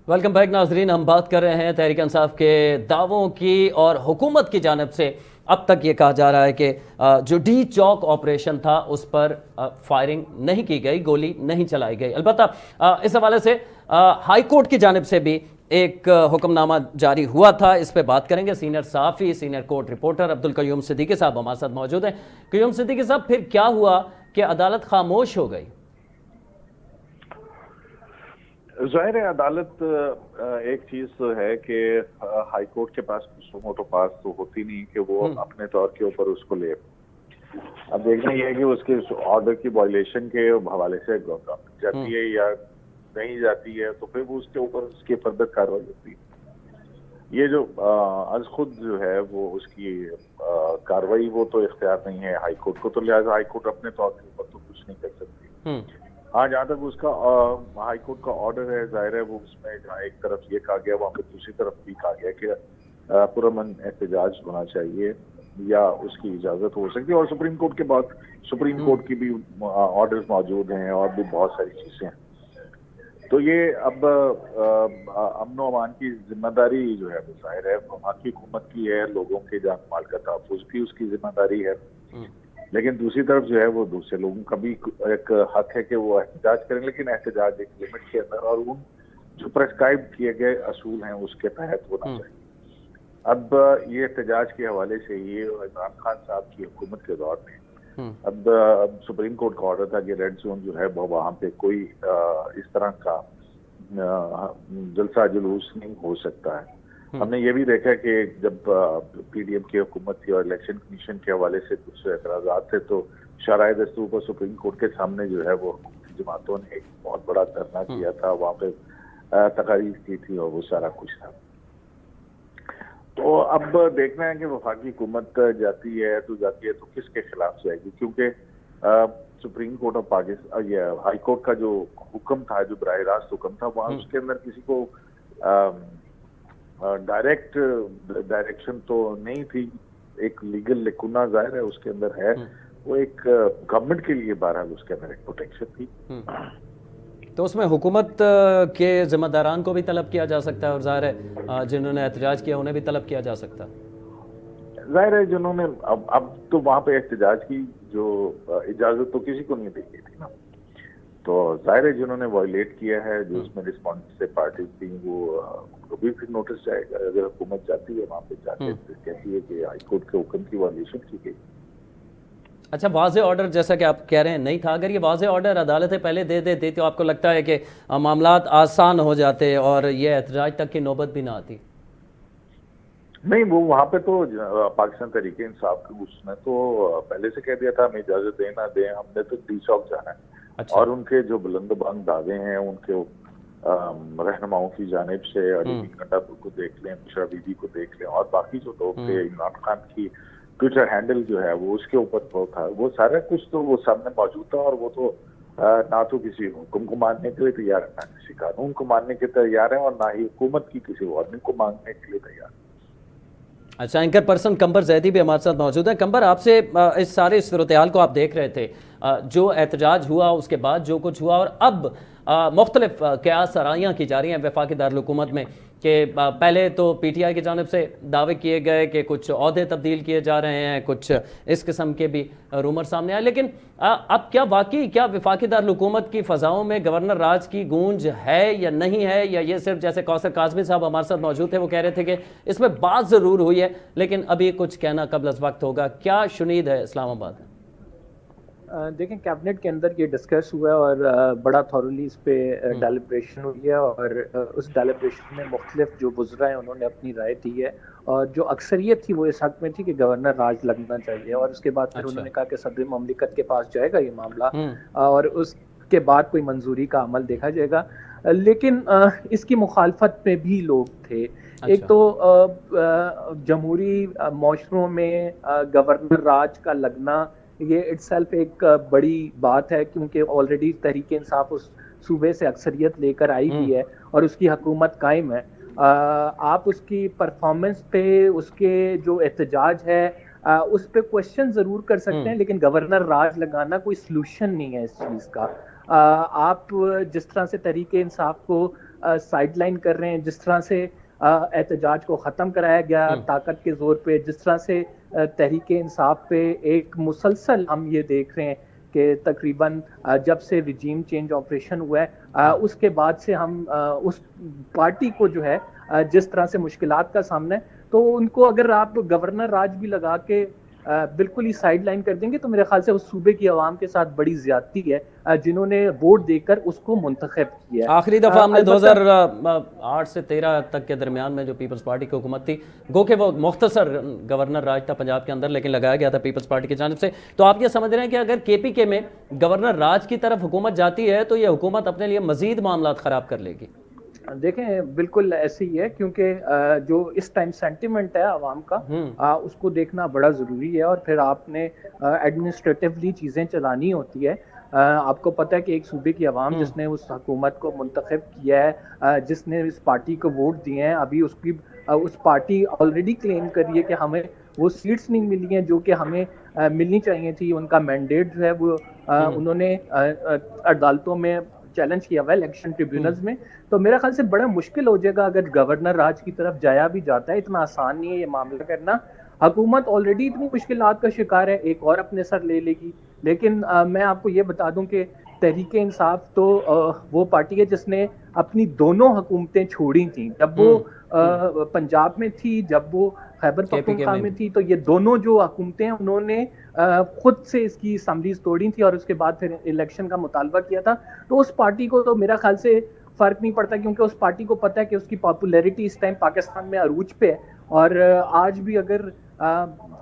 Welcome back ناظرین، ہم بات کر رہے ہیں تحریک انصاف کے دعووں کی، اور حکومت کی جانب سے اب تک یہ کہا جا رہا ہے کہ جو ڈی چوک آپریشن تھا اس پر فائرنگ نہیں کی گئی، گولی نہیں چلائی گئی۔ البتہ اس حوالے سے ہائی کورٹ کی جانب سے بھی ایک حکم نامہ جاری ہوا تھا، اس پہ بات کریں گے۔ سینئر صحافی، senior court reporter Abdul Qayyum Siddiqui صاحب ہمارے ساتھ موجود ہیں۔ قیوم صدیقی صاحب، پھر کیا ہوا کہ عدالت خاموش ہو گئی؟ ظاہر ہے عدالت ایک چیز تو ہے کہ ہائی کورٹ کے پاس موٹو پاس تو ہوتی نہیں کہ وہ اپنے طور کے اوپر اس کو لے۔ اب دیکھنا یہ ہے کہ اس کے آرڈر کی وائلیشن کے حوالے سے جاتی ہے یا نہیں جاتی ہے، تو پھر وہ اس کے اوپر اس کی فردر کارروائی ہوتی ہے۔ یہ جو از خود جو ہے وہ اس کی کارروائی وہ تو اختیار نہیں ہے ہائی کورٹ کو، تو لہٰذا ہائی کورٹ اپنے طور کے اوپر تو کچھ نہیں کر سکتی۔ ہاں، جہاں تک اس کا ہائی کورٹ کا آرڈر ہے، ظاہر ہے وہ اس میں جہاں ایک طرف یہ کہا گیا وہاں پہ دوسری طرف بھی کہا گیا کہ پرامن احتجاج ہونا چاہیے یا اس کی اجازت ہو سکتی ہے، اور سپریم کورٹ کے بعد سپریم کورٹ کی بھی آرڈرز موجود ہیں اور بھی بہت ساری چیزیں ہیں۔ تو یہ اب امن و امان کی ذمہ داری جو ہے وہ ظاہر ہے وہاں کی حکومت کی ہے، لوگوں کے جان مال کا تحفظ بھی اس کی ذمہ داری ہے، لیکن دوسری طرف جو ہے وہ دوسرے لوگوں کا بھی ایک حق ہے کہ وہ احتجاج کریں، لیکن احتجاج ایک لمٹ کے اندر اور ان جو پرسکرائب کیے گئے اصول ہیں اس کے تحت ہونا چاہیے۔ اب یہ احتجاج کے حوالے سے یہ عمران خان صاحب کی حکومت کے دور میں اب سپریم کورٹ کا آرڈر تھا کہ ریڈ زون جو ہے وہاں پہ کوئی اس طرح کا جلسہ جلوس نہیں ہو سکتا ہے۔ ہم نے یہ بھی دیکھا کہ جب پی ڈی ایم کی حکومت تھی اور الیکشن کمیشن کے حوالے سے کچھ اعتراضات تھے تو شرائع دستور پر سپریم کورٹ کے سامنے جو ہے وہ حکومتی جماعتوں نے ایک بہت بڑا دھرنا کیا تھا، وہاں پہ تقاریر کی تھی اور وہ سارا کچھ تھا۔ تو اب دیکھنا ہے کہ وفاقی حکومت جاتی ہے تو کس کے خلاف جائے گی، کیونکہ سپریم کورٹ آف پاکستان یا ہائی کورٹ کا جو حکم تھا، جو براہ راست حکم تھا، وہاں اس کے اندر کسی کو ڈائریکٹ ڈائریکشن تو نہیں تھی، ایک لیگل لکونہ ظاہر ہے اس کے اندر ہے، وہ ایک گورنمنٹ کے لیے بہرحال اس کے اندر ایک پروٹیکشن تھی۔ تو اس میں حکومت کے ذمہ داران کو بھی طلب کیا جا سکتا ہے، اور ظاہر ہے جنہوں نے احتجاج کیا انہیں بھی طلب کیا جا سکتا ہے۔ ظاہر ہے جنہوں نے اب تو وہاں پہ احتجاج کی جو اجازت تو کسی کو نہیں دی گئی تھی نا، تو ظاہر ہے جنہوں نے وائلیٹ کیا ہے، جو اس میں رسپانسو پارٹیز تھیں، وہ کو بھی پھر نوٹس جائے گا۔ اگر حکومت جاتی ہے وہاں پہ جا کے کہتی ہے کہ ہائی کورٹ کے حکم کی وائلیشن کی گئی۔ اچھا، واضح آرڈر جیسا کہ آپ کہہ رہے ہیں نہیں تھا، اگر یہ واضح آرڈر عدالتیں پہلے دے دیتی تو آپ کو لگتا ہے کہ معاملات آسان ہو جاتے اور یہ احتجاج تک کی نوبت بھی نہ آتی؟ نہیں، وہ وہاں پہ تو پاکستان تحریک انصاف کے اس نے تو پہلے سے کہہ دیا تھا ہمیں اجازت دیں نہ دیں، ہم نے تو ڈی چوک جانا ہے، اور ان کے جو بلند بلند دعوے ہیں ان کے رہنماؤں کی جانب سے علی گنڈا کو دیکھ لیں، بشرا بی بی کو دیکھ لیں، اور باقی جو لوگ تھے، عمران خان کی ٹویٹر ہینڈل جو ہے وہ اس کے اوپر وہ تھا، وہ سارا کچھ تو وہ سامنے موجود تھا، اور وہ تو نہ تو کسی حکم کو ماننے کے لیے تیار ہے، نہ کسی قانون کو ماننے کے تیار ہیں، اور نہ ہی حکومت کی کسی وارننگ کو ماننے کے لیے تیار ہے۔ اچھا، اینکر پرسن قمبر زیدی بھی ہمارے ساتھ موجود ہے۔ قمبر، آپ سے اس سارے صورتحال کو آپ دیکھ رہے تھے، جو احتجاج ہوا اس کے بعد جو کچھ ہوا، اور اب مختلف قیاس آرائیاں کی جا رہی ہیں وفاقی دارالحکومت میں کہ پہلے تو پی ٹی آئی کی جانب سے دعوے کیے گئے کہ کچھ عہدے تبدیل کیے جا رہے ہیں، کچھ اس قسم کے بھی رومر سامنے آئے، لیکن اب کیا واقعی کیا وفاقی دارالحکومت کی فضاؤں میں گورنر راج کی گونج ہے یا نہیں ہے، یا یہ صرف جیسے کوثر کاظمی صاحب ہمارے ساتھ موجود تھے وہ کہہ رہے تھے کہ اس میں بات ضرور ہوئی ہے لیکن ابھی کچھ کہنا قبل از وقت ہوگا، کیا شنید ہے اسلام آباد میں؟ دیکھیں، کیبنٹ کے اندر یہ ڈسکس ہوا ہے اور بڑا تھورولی اس پہ ڈیلیبریشن ہوئی ہے، اور اس ڈیلیبریشن میں مختلف جو وزراء ہیں انہوں نے اپنی رائے دی ہے، اور جو اکثریت تھی وہ اس حق میں تھی کہ گورنر راج لگنا چاہیے، اور اس کے بعد پھر انہوں نے کہا کہ صدر مملکت کے پاس جائے گا یہ معاملہ، اور اس کے بعد کوئی منظوری کا عمل دیکھا جائے گا۔ لیکن اس کی مخالفت میں بھی لوگ تھے۔ ایک تو جمہوری معاشروں میں گورنر راج کا لگنا یہ اٹ سیلف ایک بڑی بات ہے، کیونکہ آلریڈی تحریک انصاف اس صوبے سے اکثریت لے کر آئی ہوئی ہے اور اس کی حکومت قائم ہے۔ آپ اس کی پرفارمنس پہ، اس کے جو احتجاج ہے اس پہ کوشچن ضرور کر سکتے ہیں، لیکن گورنر راج لگانا کوئی سلوشن نہیں ہے اس چیز کا۔ آپ جس طرح سے تحریک انصاف کو سائڈ لائن کر رہے ہیں، جس طرح سے احتجاج کو ختم کرایا گیا طاقت کے زور پہ، جس طرح سے تحریک انصاف پہ ایک مسلسل ہم یہ دیکھ رہے ہیں کہ تقریباً جب سے رجیم چینج آپریشن ہوا ہے اس کے بعد سے ہم اس پارٹی کو جو ہے جس طرح سے مشکلات کا سامنا ہے، تو ان کو اگر آپ گورنر راج بھی لگا کے بالکل ہی سائڈ لائن کر دیں گے تو میرے خیال سے اس صوبے کی عوام کے ساتھ بڑی زیادتی ہے جنہوں نے ووٹ دے کر اس کو منتخب کیا ہے۔ آخری دفعہ ہم نے 2008 سے 13 تک کے درمیان میں جو پیپلز پارٹی کی حکومت تھی، گو کہ وہ مختصر گورنر راج تھا پنجاب کے اندر، لیکن لگایا گیا تھا پیپلز پارٹی کی جانب سے، تو آپ یہ سمجھ رہے ہیں کہ اگر کے پی کے میں گورنر راج کی طرف حکومت جاتی ہے تو یہ حکومت اپنے لیے مزید معاملات خراب کر لے گی؟ دیکھیں بالکل ایسے ہی ہے، کیونکہ جو اس ٹائم سینٹیمنٹ ہے عوام کا اس کو دیکھنا بڑا ضروری ہے، اور پھر آپ نے ایڈمنسٹریٹیولی چیزیں چلانی ہوتی ہے۔ آپ کو پتہ ہے کہ ایک صوبے کی عوام جس نے اس حکومت کو منتخب کیا ہے، جس نے اس پارٹی کو ووٹ دیے ہیں، ابھی اس پارٹی آلریڈی کلیم کری ہے کہ ہمیں وہ سیٹس نہیں ملی ہیں جو کہ ہمیں ملنی چاہیے تھی۔ ان کا مینڈیٹ جو ہے وہ انہوں نے عدالتوں میں چیلنج کیا ہوا ہے، الیکشن ٹریبیونلز میں۔ تو میرا خیال سے بڑا مشکل ہو جائے گا اگر گورنر راج کی طرف جایا بھی جاتا ہے، اتنا آسان نہیں ہے یہ معاملہ کرنا۔ حکومت آلریڈی اتنی مشکلات کا شکار ہے، ایک اور اپنے سر لے لے گی۔ لیکن میں آپ کو یہ بتا دوں کہ تحریک انصاف تو وہ پارٹی ہے جس نے اپنی دونوں حکومتیں چھوڑی تھیں، جب وہ پنجاب میں تھی، جب وہ خیبر پختونخوا میں تھی، تو یہ دونوں جو حکومتیں ہیں انہوں نے خود سے اس کی اسمبلیز توڑی تھی اور اس کے بعد پھر الیکشن کا مطالبہ کیا تھا۔ تو اس پارٹی کو تو میرا خیال سے فرق نہیں پڑتا، کیونکہ اس پارٹی کو پتہ ہے کہ اس کی پاپولیرٹی اس ٹائم پاکستان میں عروج پہ ہے، اور آج بھی اگر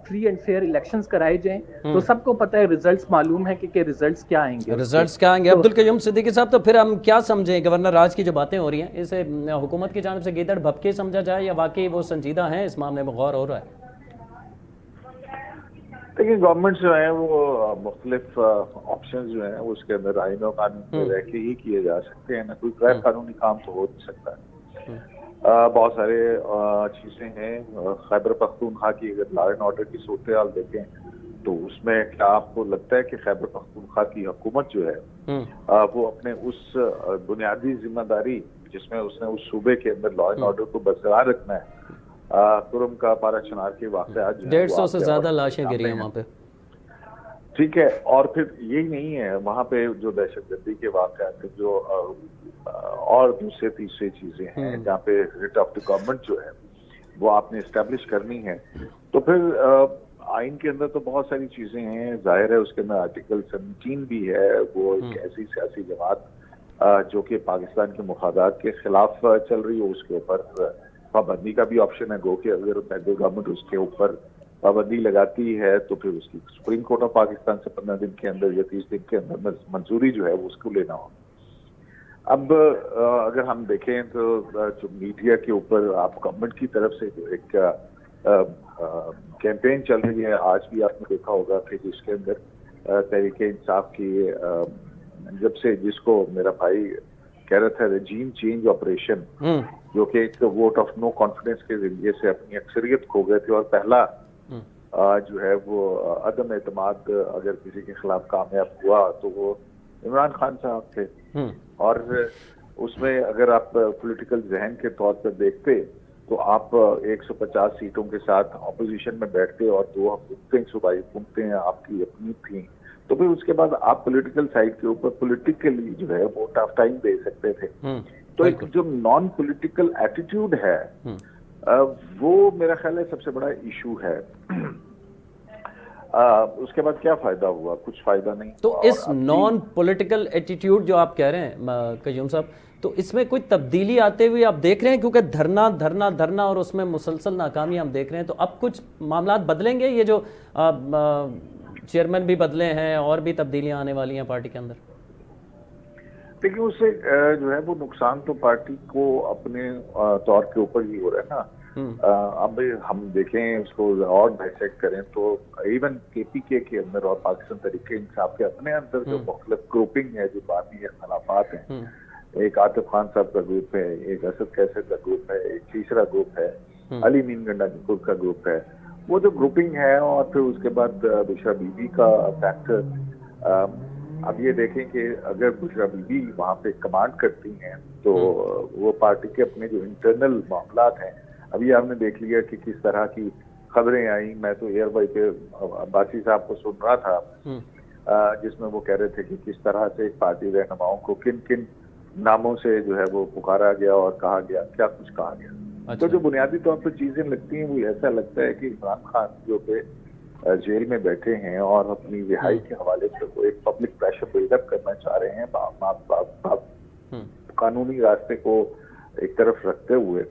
فری اینڈ فیئر الیکشنز کرائے جائیں تو سب کو پتہ ہے ریزلٹس معلوم ہے کہ ریزلٹس کیا آئیں گے۔ ریزلٹس کیا آئیں گے؟ عبدالقیوم صدیقی صاحب، تو پھر ہم کیا سمجھیں گورنر راج کی جو باتیں ہو رہی ہیں، اسے حکومت کی جانب سے گیدڑ بھپکے سمجھا جائے یا واقعی وہ سنجیدہ ہیں، اس معاملے میں غور ہو رہا ہے؟ دیکھیے گورنمنٹ جو ہے وہ مختلف آپشنز جو ہیں وہ اس کے اندر آئین و قانون میں رہ کے ہی کیے جا سکتے ہیں، نہ کوئی غیر قانونی کام تو ہو نہیں سکتا ہے۔ بہت سارے چیزیں ہیں۔ خیبر پختونخوا کی اگر لا اینڈ آرڈر کی صورتحال دیکھیں تو اس میں کیا آپ کو لگتا ہے کہ خیبر پختونخوا کی حکومت جو ہے وہ اپنے اس بنیادی ذمہ داری جس میں اس نے اس صوبے کے اندر لا اینڈ آرڈر کو برقرار رکھنا ہے، کرم کا پارا چنار کے واقعات 150 سے زیادہ لاشیں گری ہیں وہاں پہ، ٹھیک ہے، اور پھر یہی نہیں ہے، وہاں پہ جو دہشت گردی کے واقعات جو اور دوسرے تیسرے چیزیں ہیں جہاں پہ ریٹ آف دی گورنمنٹ جو ہے وہ آپ نے اسٹیبلش کرنی ہے، تو پھر آئین کے اندر تو بہت ساری چیزیں ہیں۔ ظاہر ہے اس کے اندر آرٹیکل 17 بھی ہے، وہ ایک ایسی سیاسی جماعت جو کہ پاکستان کے مفادات کے خلاف چل رہی ہو، اس کے اوپر پابندی کا بھی آپشن ہے۔ گو کہ اگر فیڈرل گورنمنٹ اس کے اوپر پابندی لگاتی ہے تو پھر اس کی سپریم کورٹ آف پاکستان سے 15 دن کے اندر یا 30 دن کے اندر منظوری جو ہے وہ اس کو لینا ہوگا۔ اب اگر ہم دیکھیں تو جو میڈیا کے اوپر آپ گورنمنٹ کی طرف سے جو ایک کیمپین چل رہی ہے، آج بھی آپ نے دیکھا ہوگا کہ جس کے اندر تحریک انصاف کی جب سے جس کو میرا بھائی کہہ رہا تھا رجیم چینج آپریشن، جو کہ ایک ووٹ آف نو کانفیڈنس کے ذریعے سے اپنی اکثریت کھو گئے تھے، اور پہلا جو ہے وہ عدم اعتماد اگر کسی کے خلاف کامیاب ہوا تو وہ عمران خان صاحب تھے، اور اس میں اگر آپ پولیٹیکل ذہن کے طور پر دیکھتے تو آپ 150 سیٹوں کے ساتھ اپوزیشن میں بیٹھتے اور 2 حکومتیں صوبائی حکومتیں آپ کی اپنی تھیں، تو پھر اس کے بعد آپ پولیٹیکل سائڈ کے اوپر پولیٹیکلی جو ہے ووٹ آف ٹائم دے سکتے تھے۔ تو ایک جو نان پولیٹیکل ایٹیٹیوڈ ہے وہ میرا خیال ہے سب سے بڑا ایشو ہے۔ اس کے بعد کیا فائدہ ہوا؟ کچھ فائدہ نہیں۔ تو اس نان پولیٹیکل ایٹیٹیوڈ جو آپ کہہ رہے ہیں قیوم صاحب، تو اس میں کوئی تبدیلی آتے ہوئے آپ دیکھ رہے ہیں؟ کیونکہ دھرنا اور اس میں مسلسل ناکامی ہم دیکھ رہے ہیں، تو اب کچھ معاملات بدلیں گے؟ یہ جو چیئرمین بھی بدلے ہیں اور بھی تبدیلیاں آنے والی ہیں پارٹی کے اندر؟ لیکن اس سے جو ہے وہ نقصان تو پارٹی کو اپنے طور کے اوپر ہی ہو رہا ہے نا۔ اب ہم دیکھیں اس کو اور ڈائسیکٹ کریں تو ایون کے پی کے اندر اور پاکستان تحریک انصاف کے اپنے اندر جو مختلف گروپنگ ہے، جو باقی اختلافات ہیں، ایک عاطف خان صاحب کا گروپ ہے، ایک اسد کیسر کا گروپ ہے، ایک تیسرا گروپ ہے علی مین گنڈا کا گروپ ہے، وہ جو گروپنگ ہے، اور پھر اس کے بعد بشرا بی بی کا فیکٹر۔ اب یہ دیکھیں کہ اگر بشرا بی بی وہاں پہ کمانڈ کرتی ہیں تو وہ پارٹی کے اپنے جو انٹرنل معاملات ہیں، ابھی آپ نے دیکھ لیا کہ کس طرح کی خبریں آئیں. میں تو ایئر بائی پہ عباسی صاحب کو سن رہا تھا جس میں وہ کہہ رہے تھے کہ کس طرح سے پارٹی رہنماؤں کو کن کن ناموں سے جو ہے وہ پکارا گیا اور کہا گیا، کیا کچھ کہا گیا. تو جو بنیادی طور پہ چیزیں لگتی ہیں وہ ایسا لگتا ہے کہ عمران خان جو کہ جیل میں بیٹھے ہیں اور اپنی رہائی کے حوالے سے وہ ایک پبلک پریشر بلڈ اپ کرنا چاہ رہے ہیں قانونی راستے کو ایک طرف رکھتے ہوئے،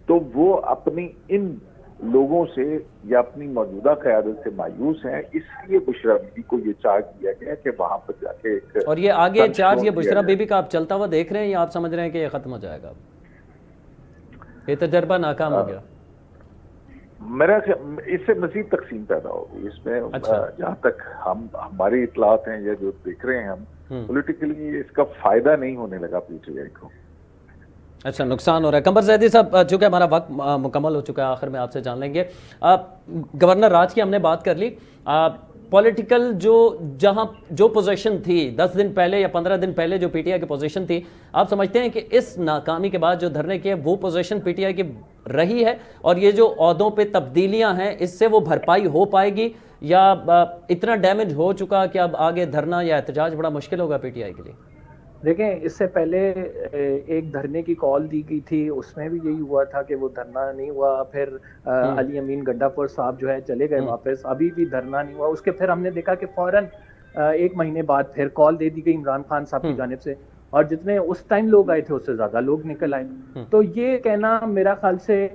تو وہ اپنی ان لوگوں سے یا اپنی موجودہ قیادت سے مایوس ہیں. اس لیے بشرا بی بی کو یہ چارج دیا گیا کہ وہاں پر جا کے اور یہ آگے چارج یہ بشرا بی بی کا آپ چلتا ہوا دیکھ رہے ہیں یا آپ سمجھ رہے ہیں کہ یہ ختم ہو جائے گا؟ یہ تجربہ ناکام ہو گیا؟ میرا اس سے مزید تقسیم پیدا ہوگی اس میں. جہاں تک ہماری اطلاعات ہیں یا جو دیکھ رہے ہیں ہم پولیٹیکلی اس کا فائدہ نہیں ہونے لگا پی ٹی آئی کو. اچھا، نقصان ہو رہا ہے. قمر زیدی صاحب، چونکہ ہمارا وقت مکمل ہو چکا ہے، آخر میں آپ سے جان لیں گے. گورنر راج کی ہم نے بات کر لی. پولیٹیکل جہاں جو پوزیشن تھی 10 دن پہلے یا 15 دن پہلے جو پی ٹی آئی کی پوزیشن تھی، آپ سمجھتے ہیں کہ اس ناکامی کے بعد جو دھرنے کی ہے وہ پوزیشن پی ٹی آئی کی رہی ہے، اور یہ جو عہدوں پہ تبدیلیاں ہیں اس سے وہ بھرپائی ہو پائے گی، یا اتنا ڈیمیج ہو چکا کہ اب آگے دھرنا یا احتجاج بڑا مشکل ہوگا پی ٹی آئی کے لیے؟ دیکھیں، اس سے پہلے ایک دھرنے کی کال دی گئی تھی، اس میں بھی یہی ہوا تھا کہ وہ دھرنا نہیں ہوا. پھر علی امین گڈا پور صاحب جو ہے چلے گئے واپس، ابھی بھی دھرنا نہیں ہوا. اس کے پھر ہم نے دیکھا کہ فوراً 1 مہینے بعد پھر کال دے دی گئی عمران خان صاحب کی جانب سے، اور جتنے اس ٹائم لوگ آئے تھے اس سے زیادہ لوگ نکل آئے. تو یہ کہنا میرا خیال سے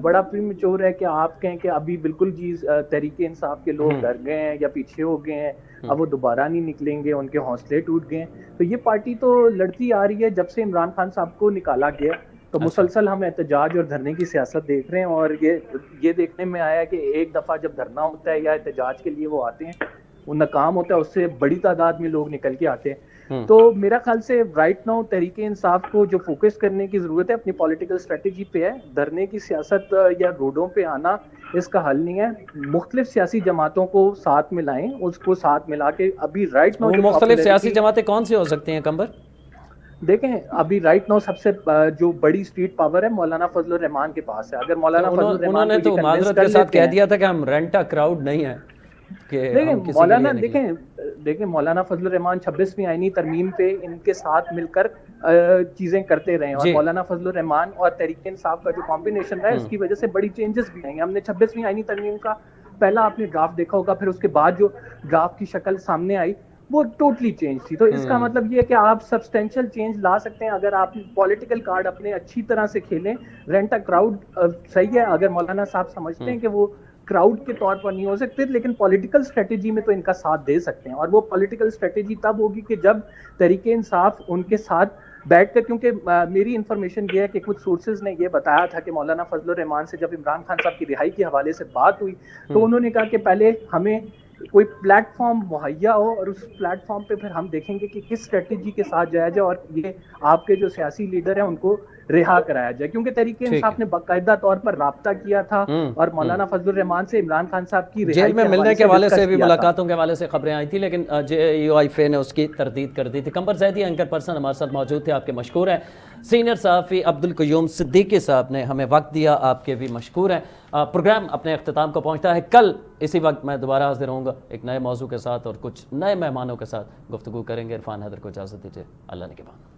بڑا پریمیچور ہے کہ آپ کہیں کہ ابھی بالکل جی تحریک انصاف کے لوگ ڈر گئے ہیں یا پیچھے ہو گئے ہیں، اب وہ دوبارہ نہیں نکلیں گے، ان کے حوصلے ٹوٹ گئے ہیں. تو یہ پارٹی تو لڑتی آ رہی ہے جب سے عمران خان صاحب کو نکالا گیا. تو مسلسل ہم احتجاج اور دھرنے کی سیاست دیکھ رہے ہیں، اور یہ دیکھنے میں آیا کہ ایک دفعہ جب دھرنا ہوتا ہے یا احتجاج کے لیے وہ آتے ہیں، وہ ناکام ہوتا ہے، اس سے بڑی تعداد میں لوگ نکل کے آتے ہیں. تو میرا خیال سے رائٹ ناؤ تحریک انصاف کو جو فوکس کرنے کی ضرورت ہے اپنی پولیٹیکل اسٹریٹجی پہ ہے. دھرنے کی سیاست یا روڈوں پہ آنا اس کا حل نہیں ہے. مختلف سیاسی جماعتوں کو ساتھ ملائیں، اس کو ساتھ ملا کے ابھی رائٹ ناؤ جو مختلف سیاسی جماعتیں کون سی ہو سکتی ہیں کمبر؟ دیکھیں، ابھی رائٹ ناؤ سب سے جو بڑی اسٹریٹ پاور ہے مولانا فضل الرحمان کے پاس ہے. اگر مولانا فضل الرحمان انہوں نے تو معذرت کے ساتھ کہہ دیا تھا کہ ہم رینٹ ا کراؤڈ نہیں ہے. دیکھیں مولانا فضل الرحمان 26ویں آئینی ترمیم پہ ان کے ساتھ مل کر چیزیں کرتے رہے، اور مولانا فضل الرحمان اور تحریک انصاف کا جو کمبینیشن رہا ہے اس کی وجہ سے بڑی چینجز بھی آئیں. ہم نے 26ویں آئینی ترمیم کا پہلا آپ نے ڈرافٹ دیکھا ہوگا، پھر اس کے بعد جو ڈرافٹ کی شکل سامنے آئی وہ ٹوٹلی چینج تھی. تو اس کا مطلب یہ ہے کہ آپ سبسٹینشل چینج لا سکتے ہیں اگر آپ پولیٹیکل کارڈ اپنے اچھی طرح سے کھیلیں. رینٹ ا کراؤڈ صحیح ہے اگر مولانا صاحب سمجھتے ہیں کہ وہ کراؤڈ کے طور پر نہیں ہو سکتے، لیکن پولیٹیکل اسٹریٹجی میں تو ان کا ساتھ دے سکتے ہیں. اور وہ پولیٹیکل اسٹریٹجی تب ہوگی کہ جب تحریک انصاف ان کے ساتھ بیٹھ کر، کیونکہ میری انفارمیشن یہ ہے کہ کچھ سورسز نے یہ بتایا تھا کہ مولانا فضل الرحمان سے جب عمران خان صاحب کی رہائی کے حوالے سے بات ہوئی تو انہوں نے کہا کہ پہلے ہمیں کوئی پلیٹ فارم مہیا ہو، اور اس پلیٹ فارم پہ پھر ہم دیکھیں گے کہ کس اسٹریٹجی کے ساتھ جایا جائے، اور یہ آپ کے جو سیاسی لیڈر ہیں ان کو رہا کرایا جائے. کیونکہ تحریک انصاف نے باقاعدہ طور پر رابطہ کیا تھا اور مولانا فضل الرحمان سے عمران خان صاحب کی جیل میں ملنے کے حوالے سے بھی ملاقاتوں کے حوالے سے خبریں آئی تھیں، لیکن JUIF نے اس کی تردید کر دی تھی. قمر زیدی اینکر پرسن ہمارے ساتھ موجود تھے، آپ کے مشکور ہیں. سینئر صحافی عبدالقیوم صدیقی صاحب نے ہمیں وقت دیا، آپ کے بھی مشکور ہیں. پروگرام اپنے اختتام کو پہنچتا ہے. کل اسی وقت میں دوبارہ حاضر ہوں گا ایک نئے موضوع کے ساتھ اور کچھ نئے مہمانوں کے ساتھ گفتگو کریں گے. عرفان حیدر کو اجازت دیجیے. اللہ نگہبان.